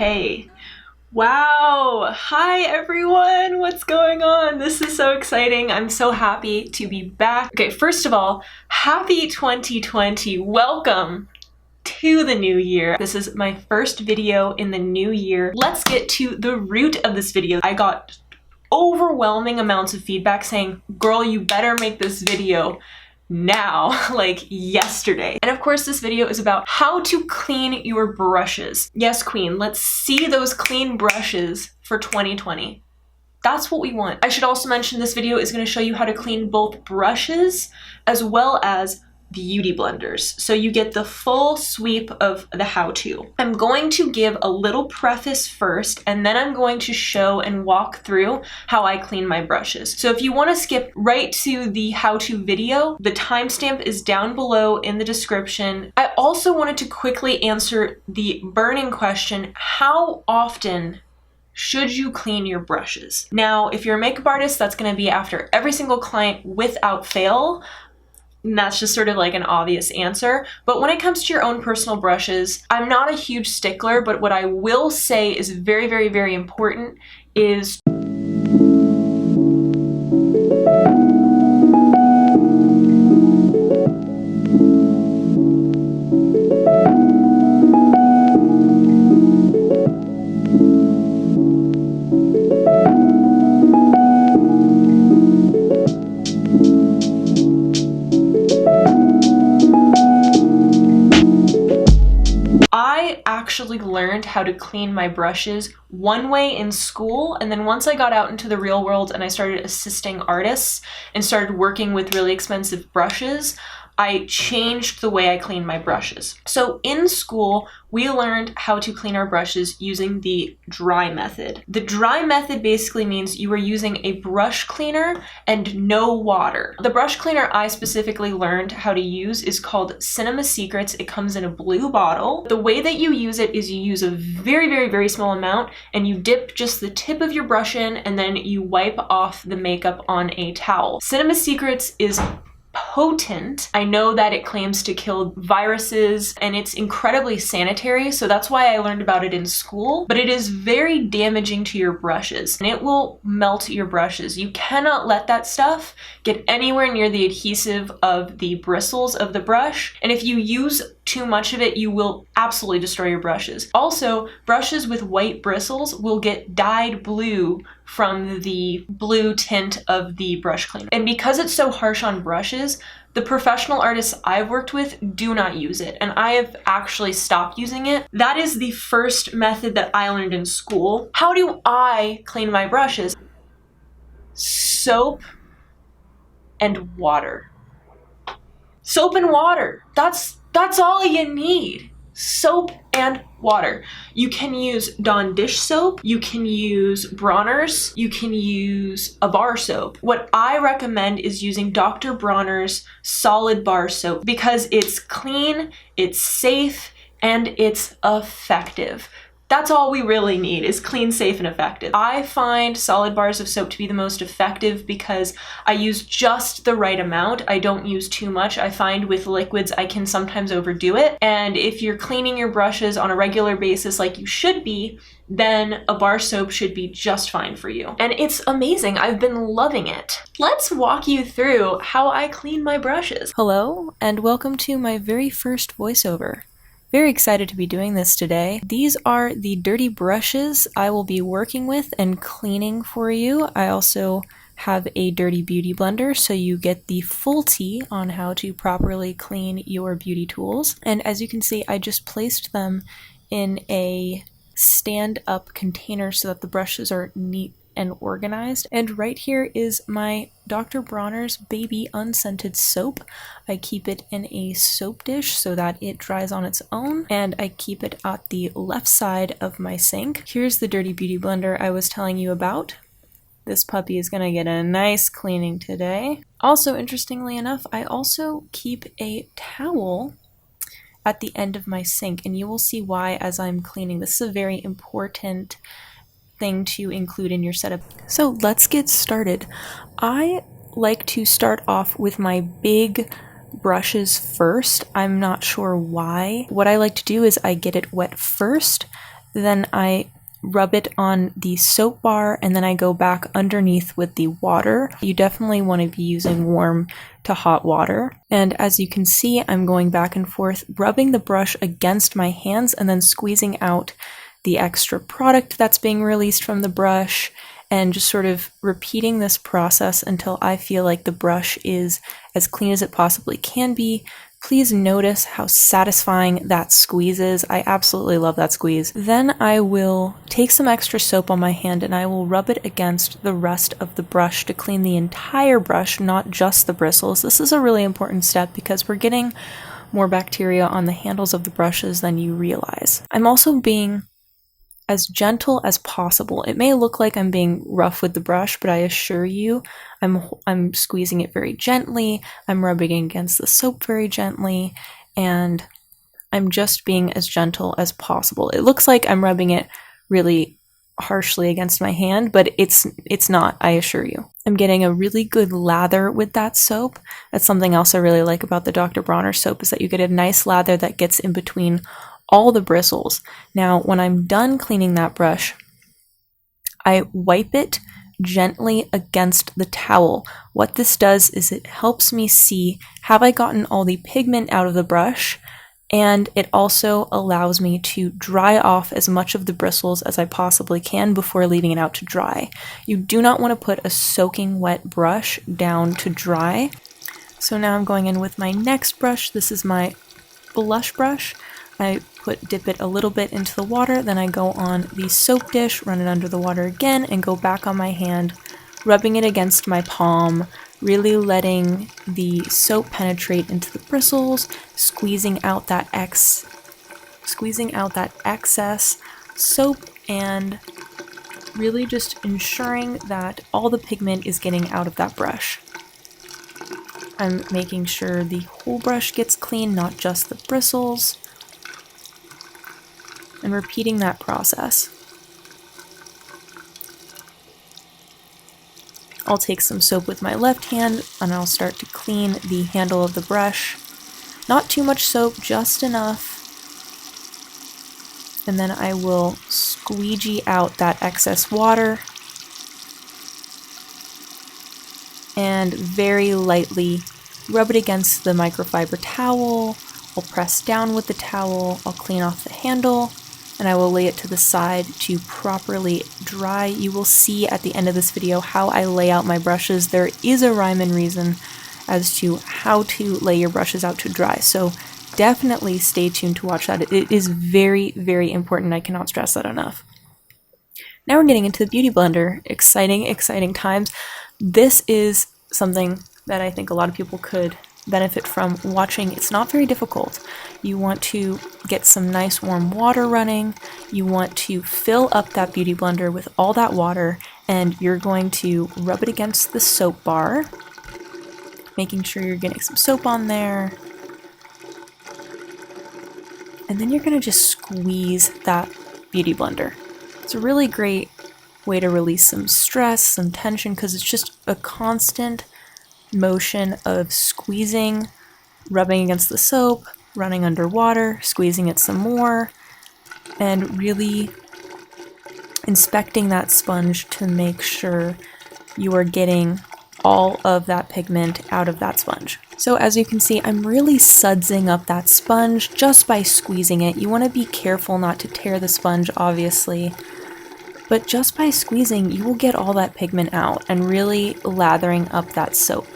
Okay. Wow. Hi everyone. What's going on? This is so exciting. I'm so happy to be back. Okay, first of all, happy 2020. Welcome to the new year. This is my first video in the new year. Let's get to the root of this video. I got overwhelming amounts of feedback saying, girl, you better make this video now, like yesterday. And of course, this video is about how to clean your brushes. Yes, queen, let's see those clean brushes for 2020. That's what we want. I should also mention this video is going to show you how to clean both brushes as well as beauty blenders. So you get the full sweep of the how-to. I'm going to give a little preface first, and then I'm going to show and walk through how I clean my brushes. So if you want to skip right to the how-to video, the timestamp is down below in the description. I also wanted to quickly answer the burning question, how often should you clean your brushes? Now, if you're a makeup artist, that's going to be after every single client without fail. And that's just sort of like an obvious answer. But when it comes to your own personal brushes, I'm not a huge stickler, but what I will say is very, very, very important is actually learned how to clean my brushes one way in school, and then once I got out into the real world and I started assisting artists and started working with really expensive brushes, I changed the way I clean my brushes. So in school, we learned how to clean our brushes using the dry method. The dry method basically means you are using a brush cleaner and no water. The brush cleaner I specifically learned how to use is called Cinema Secrets. It comes in a blue bottle. The way that you use it is you use a very, very, very small amount and you dip just the tip of your brush in and then you wipe off the makeup on a towel. Cinema Secrets is potent. I know that it claims to kill viruses and it's incredibly sanitary, so that's why I learned about it in school, but it is very damaging to your brushes and it will melt your brushes. You cannot let that stuff get anywhere near the adhesive of the bristles of the brush, and if you use too much of it, you will absolutely destroy your brushes. Also, brushes with white bristles will get dyed blue from the blue tint of the brush cleaner. And because it's so harsh on brushes, the professional artists I've worked with do not use it, and I have actually stopped using it. That is the first method that I learned in school. How do I clean my brushes? Soap and water. Soap and water. That's all you need. Soap and water. You can use Dawn dish soap, you can use Bronner's, you can use a bar soap. What I recommend is using Dr. Bronner's solid bar soap because it's clean, it's safe, and it's effective. That's all we really need is clean, safe, and effective. I find solid bars of soap to be the most effective because I use just the right amount. I don't use too much. I find with liquids I can sometimes overdo it. And if you're cleaning your brushes on a regular basis like you should be, then a bar soap should be just fine for you. And it's amazing. I've been loving it. Let's walk you through how I clean my brushes. Hello, and welcome to my very first voiceover. Very excited to be doing this today. These are the dirty brushes I will be working with and cleaning for you. I also have a dirty beauty blender, so you get the full tea on how to properly clean your beauty tools. And as you can see, I just placed them in a stand-up container so that the brushes are neat and organized. And right here is my Dr. Bronner's Baby Unscented soap. I keep it in a soap dish so that it dries on its own, and I keep it at the left side of my sink. Here's the dirty beauty blender I was telling you about. This puppy is gonna get a nice cleaning today. Also, interestingly enough, I also keep a towel at the end of my sink, and you will see why as I'm cleaning. This is a very important thing to include in your setup. So let's get started. I like to start off with my big brushes first. I'm not sure why. What I like to do is I get it wet first, Then I rub it on the soap bar, and then I go back underneath with the water. You definitely want to be using warm to hot water. And as you can see, I'm going back and forth, rubbing the brush against my hands and then squeezing out the extra product that's being released from the brush, and just sort of repeating this process until I feel like the brush is as clean as it possibly can be. Please notice how satisfying that squeeze is. I absolutely love that squeeze. Then I will take some extra soap on my hand and I will rub it against the rest of the brush to clean the entire brush, not just the bristles. This is a really important step because we're getting more bacteria on the handles of the brushes than you realize. I'm also being as gentle as possible. It may look like I'm being rough with the brush, but I assure you, I'm squeezing it very gently, I'm rubbing against the soap very gently, and I'm just being as gentle as possible. It looks like I'm rubbing it really harshly against my hand, but it's not, I assure you. I'm getting a really good lather with that soap. That's something else I really like about the Dr. Bronner soap, is that you get a nice lather that gets in between all the bristles. Now, when I'm done cleaning that brush, I wipe it gently against the towel. What this does is it helps me see, have I gotten all the pigment out of the brush? And it also allows me to dry off as much of the bristles as I possibly can before leaving it out to dry. You do not want to put a soaking wet brush down to dry. So now I'm going in with my next brush. This is my blush brush. I dip it a little bit into the water, then I go on the soap dish, run it under the water again, and go back on my hand, rubbing it against my palm, really letting the soap penetrate into the bristles, squeezing out that excess soap, and really just ensuring that all the pigment is getting out of that brush. I'm making sure the whole brush gets clean, not just the bristles, and repeating that process. I'll take some soap with my left hand and I'll start to clean the handle of the brush. Not too much soap, just enough. And then I will squeegee out that excess water and very lightly rub it against the microfiber towel. I'll press down with the towel, I'll clean off the handle, and I will lay it to the side to properly dry. You will see at the end of this video how I lay out my brushes. There is a rhyme and reason as to how to lay your brushes out to dry, so definitely stay tuned to watch that. It is very, very important. I cannot stress that enough. Now we're getting into the Beauty Blender. Exciting, exciting times. This is something that I think a lot of people could benefit from watching. It's not very difficult. You want to get some nice warm water running. You want to fill up that Beauty Blender with all that water, and you're going to rub it against the soap bar, making sure you're getting some soap on there. And then you're going to just squeeze that Beauty Blender. It's a really great way to release some stress, some tension, because it's just a constant motion of squeezing, rubbing against the soap, running underwater, squeezing it some more, and really inspecting that sponge to make sure you are getting all of that pigment out of that sponge. So as you can see, I'm really sudsing up that sponge just by squeezing it. You want to be careful not to tear the sponge, obviously, but just by squeezing, you will get all that pigment out and really lathering up that soap.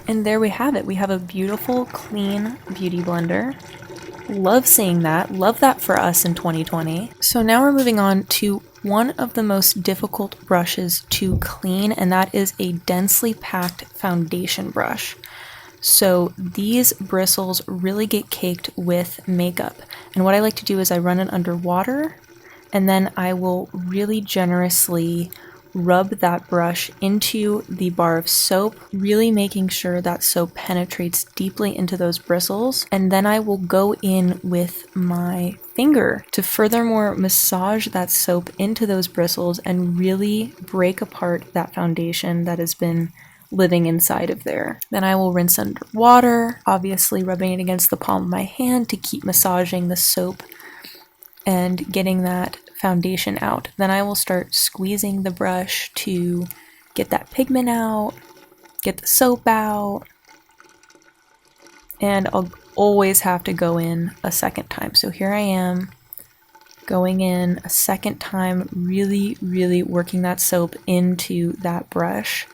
And there we have it. We have a beautiful, clean Beauty Blender. Love seeing that. Love that for us in 2020. So now we're moving on to one of the most difficult brushes to clean, and that is a densely packed foundation brush. So these bristles really get caked with makeup. And what I like to do is I run it under water, and then I will really generously rub that brush into the bar of soap, really making sure that soap penetrates deeply into those bristles. And then I will go in with my finger to furthermore massage that soap into those bristles and really break apart that foundation that has been living inside of there. Then I will rinse under water, obviously rubbing it against the palm of my hand to keep massaging the soap and getting that foundation out. Then I will start squeezing the brush to get that pigment out, get the soap out, and I'll always have to go in a second time. So here I am going in a second time, really, really working that soap into that brush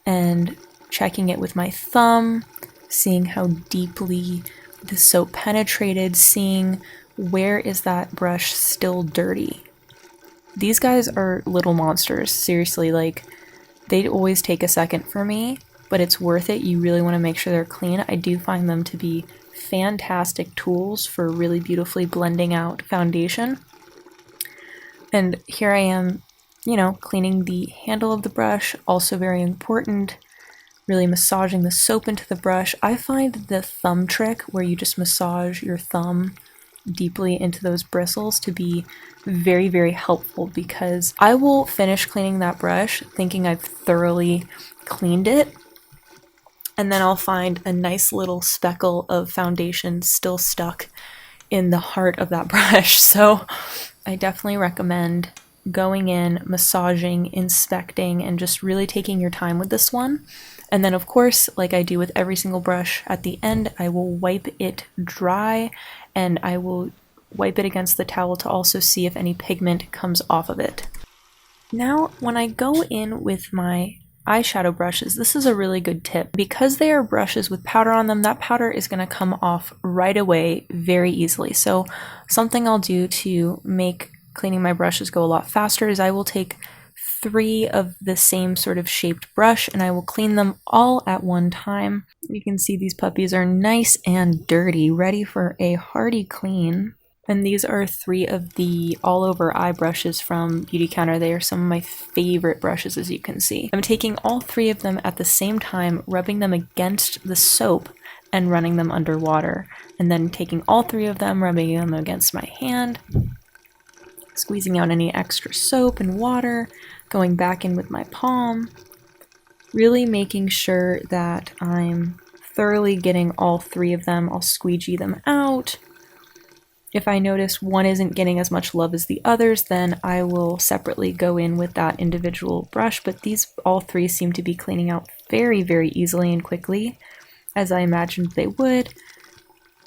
and checking it with my thumb, seeing how deeply the soap penetrated, seeing where is that brush still dirty. These guys are little monsters, seriously, like they always take a second for me, but it's worth it. You really want to make sure they're clean. I do find them to be fantastic tools for really beautifully blending out foundation. And here I am, you know, cleaning the handle of the brush, also very important. Really massaging the soap into the brush. I find the thumb trick where you just massage your thumb deeply into those bristles to be very, very helpful, because I will finish cleaning that brush thinking I've thoroughly cleaned it, and then I'll find a nice little speckle of foundation still stuck in the heart of that brush. So I definitely recommend going in, massaging, inspecting, and just really taking your time with this one. And then, of course, like I do with every single brush, at the end I will wipe it dry, and I will wipe it against the towel to also see if any pigment comes off of it. Now, when I go in with my eyeshadow brushes, this is a really good tip. Because they are brushes with powder on them, that powder is going to come off right away very easily. So something I'll do to make cleaning my brushes go a lot faster is I will take 3 of the same sort of shaped brush and I will clean them all at one time. You can see these puppies are nice and dirty, ready for a hearty clean. And these are 3 of the all over eye brushes from Beautycounter. They are some of my favorite brushes, as you can see. I'm taking all 3 of them at the same time, rubbing them against the soap and running them under water. And then taking all 3 of them, rubbing them against my hand, squeezing out any extra soap and water, going back in with my palm, really making sure that I'm thoroughly getting all 3 of them. I'll squeegee them out. If I notice one isn't getting as much love as the others, then I will separately go in with that individual brush, but these all 3 seem to be cleaning out very, very easily and quickly, as I imagined they would.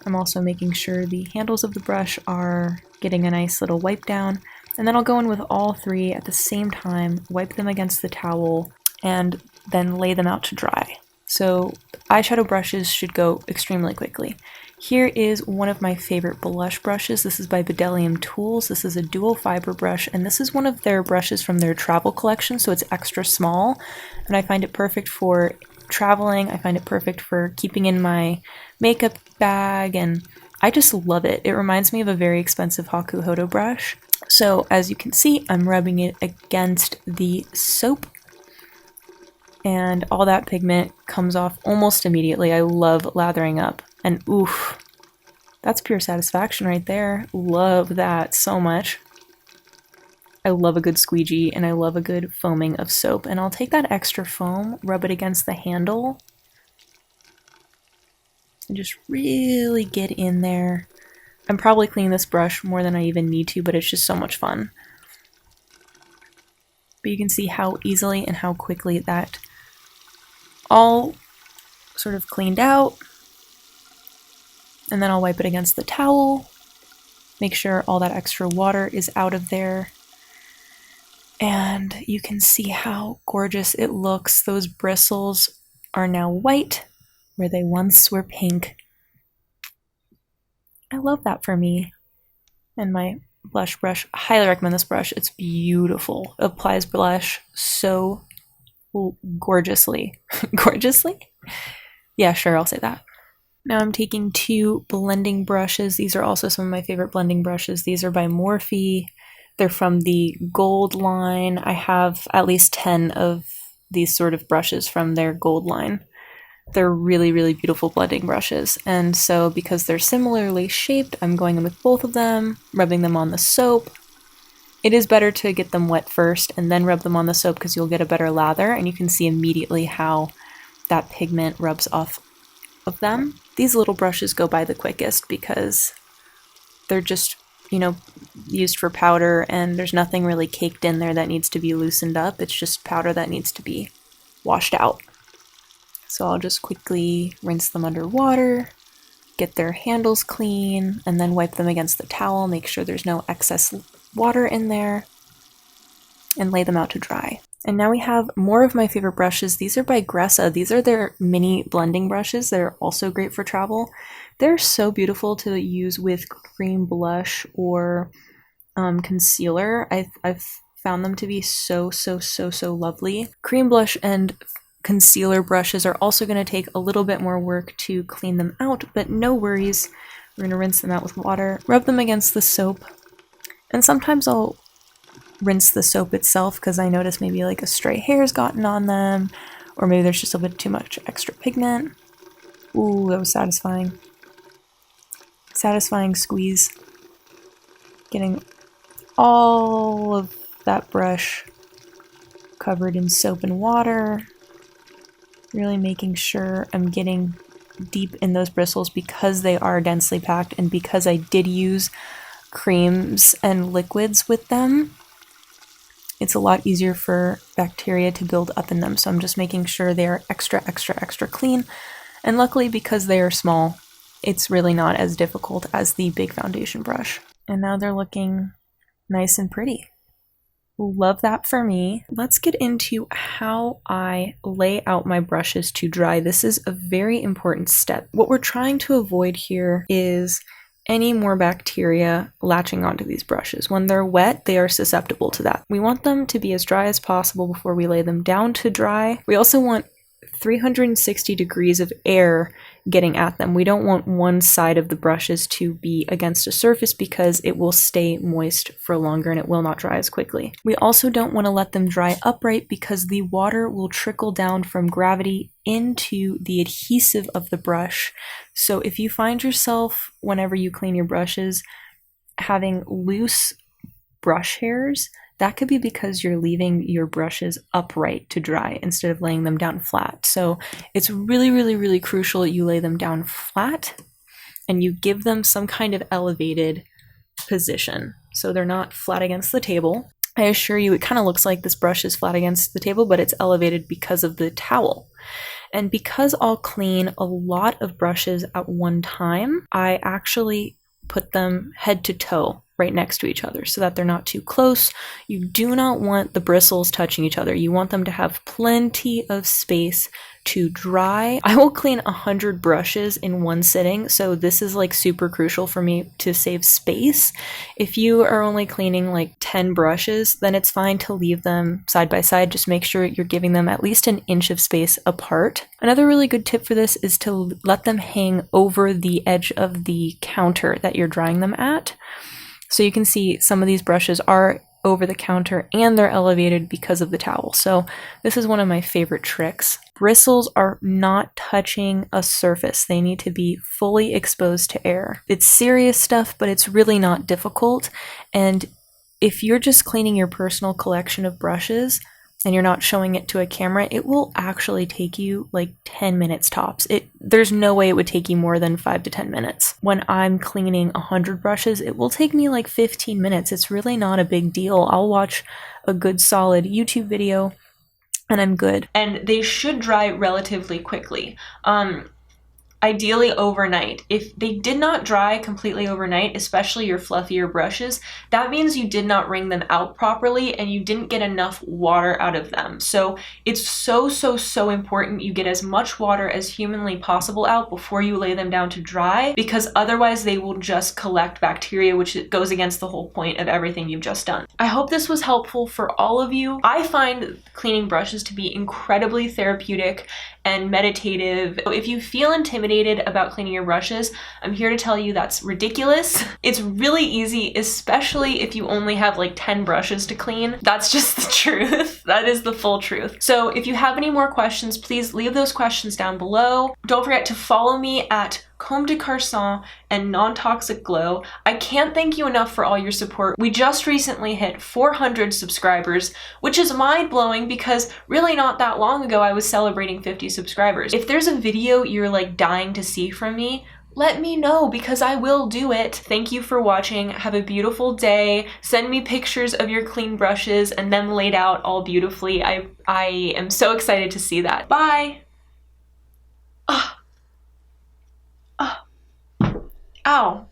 I'm also making sure the handles of the brush are getting a nice little wipe down, and then I'll go in with all 3 at the same time, wipe them against the towel, and then lay them out to dry. So eyeshadow brushes should go extremely quickly. Here is one of my favorite blush brushes. This is by Bdellium Tools. This is a dual fiber brush, and this is one of their brushes from their travel collection, so it's extra small, and I find it perfect for traveling. I find it perfect for keeping in my makeup bag, and I just love it. It reminds me of a very expensive Hakuhodo brush. So as you can see, I'm rubbing it against the soap, and all that pigment comes off almost immediately. I love lathering up, and oof, that's pure satisfaction right there. Love that so much. I love a good squeegee, and I love a good foaming of soap. And I'll take that extra foam, rub it against the handle, and just really get in there. I'm probably cleaning this brush more than I even need to, but it's just so much fun. But you can see how easily and how quickly that all sort of cleaned out. And then I'll wipe it against the towel, make sure all that extra water is out of there. And you can see how gorgeous it looks. Those bristles are now white, where they once were pink. I love that for me. And my blush brush, I highly recommend this brush. It's beautiful. It applies blush so gorgeously. Gorgeously? Yeah, sure, I'll say that. Now I'm taking 2 blending brushes. These are also some of my favorite blending brushes. These are by Morphe. They're from the gold line. I have at least 10 of these sort of brushes from their gold line. They're really, really beautiful blending brushes. And so because they're similarly shaped, I'm going in with both of them, rubbing them on the soap. It is better to get them wet first and then rub them on the soap because you'll get a better lather, and you can see immediately how that pigment rubs off of them. These little brushes go by the quickest because they're just, you know, used for powder, and there's nothing really caked in there that needs to be loosened up. It's just powder that needs to be washed out. So I'll just quickly rinse them under water, get their handles clean, and then wipe them against the towel, make sure there's no excess water in there, and lay them out to dry. And now we have more of my favorite brushes. These are by Gressa. These are their mini blending brushes that are also great for travel. They're so beautiful to use with cream blush or concealer. I've found them to be so lovely. Cream blush and concealer brushes are also going to take a little bit more work to clean them out, but no worries. We're going to rinse them out with water, rub them against the soap, and sometimes I'll rinse the soap itself because I notice maybe like a stray hair's gotten on them, or maybe there's just a bit too much extra pigment. Ooh, that was satisfying. Satisfying squeeze. Getting all of that brush covered in soap and water. Really making sure I'm getting deep in those bristles because they are densely packed and because I did use creams and liquids with them. It's a lot easier for bacteria to build up in them, so I'm just making sure they are extra clean. And luckily, because they are small, it's really not as difficult as the big foundation brush. And now they're looking nice and pretty. Love that for me. Let's get into how I lay out my brushes to dry. This is a very important step. What we're trying to avoid here is any more bacteria latching onto these brushes. When they're wet, they are susceptible to that. We want them to be as dry as possible before we lay them down to dry. We also want 360 degrees of air getting at them. We don't want one side of the brushes to be against a surface because it will stay moist for longer and it will not dry as quickly. We also don't want to let them dry upright because the water will trickle down from gravity into the adhesive of the brush. So if you find yourself, whenever you clean your brushes, having loose brush hairs, that could be because you're leaving your brushes upright to dry instead of laying them down flat. So it's really crucial that you lay them down flat and you give them some kind of elevated position. So they're not flat against the table. I assure you, it kind of looks like this brush is flat against the table, but it's elevated because of the towel. And because I'll clean a lot of brushes at one time, I actually put them head to toe right next to each other so that they're not too close. You do not want the bristles touching each other. You want them to have plenty of space to dry. I will clean 100 brushes in one sitting, so this is like super crucial for me to save space. If you are only cleaning like 10 brushes, then it's fine to leave them side by side. Just make sure you're giving them at least an inch of space apart. Another really good tip for this is to let them hang over the edge of the counter that you're drying them at. So you can see some of these brushes are over the counter and they're elevated because of the towel. So this is one of my favorite tricks. Bristles are not touching a surface. They need to be fully exposed to air. It's serious stuff, but it's really not difficult. And if you're just cleaning your personal collection of brushes and you're not showing it to a camera, it will actually take you like 10 minutes tops. There's no way it would take you more than 5 to 10 minutes. When I'm cleaning 100 brushes, it will take me like 15 minutes. It's really not a big deal. I'll watch a good solid YouTube video and I'm good. And they should dry relatively quickly. Ideally overnight. If they did not dry completely overnight, especially your fluffier brushes, that means you did not wring them out properly and you didn't get enough water out of them. So it's so important you get as much water as humanly possible out before you lay them down to dry, because otherwise they will just collect bacteria, which goes against the whole point of everything you've just done. I hope this was helpful for all of you. I find cleaning brushes to be incredibly therapeutic and meditative. If you feel intimidated about cleaning your brushes, I'm here to tell you that's ridiculous. It's really easy, especially if you only have like 10 brushes to clean. That's just the truth. That is the full truth. So if you have any more questions, please leave those questions down below. Don't forget to follow me at Comme de Carson, and Non-Toxic Glow. I can't thank you enough for all your support. We just recently hit 400 subscribers, which is mind-blowing because really not that long ago I was celebrating 50 subscribers. If there's a video you're like dying to see from me, let me know because I will do it. Thank you for watching. Have a beautiful day. Send me pictures of your clean brushes and them laid out all beautifully. I am so excited to see that. Bye! Ow.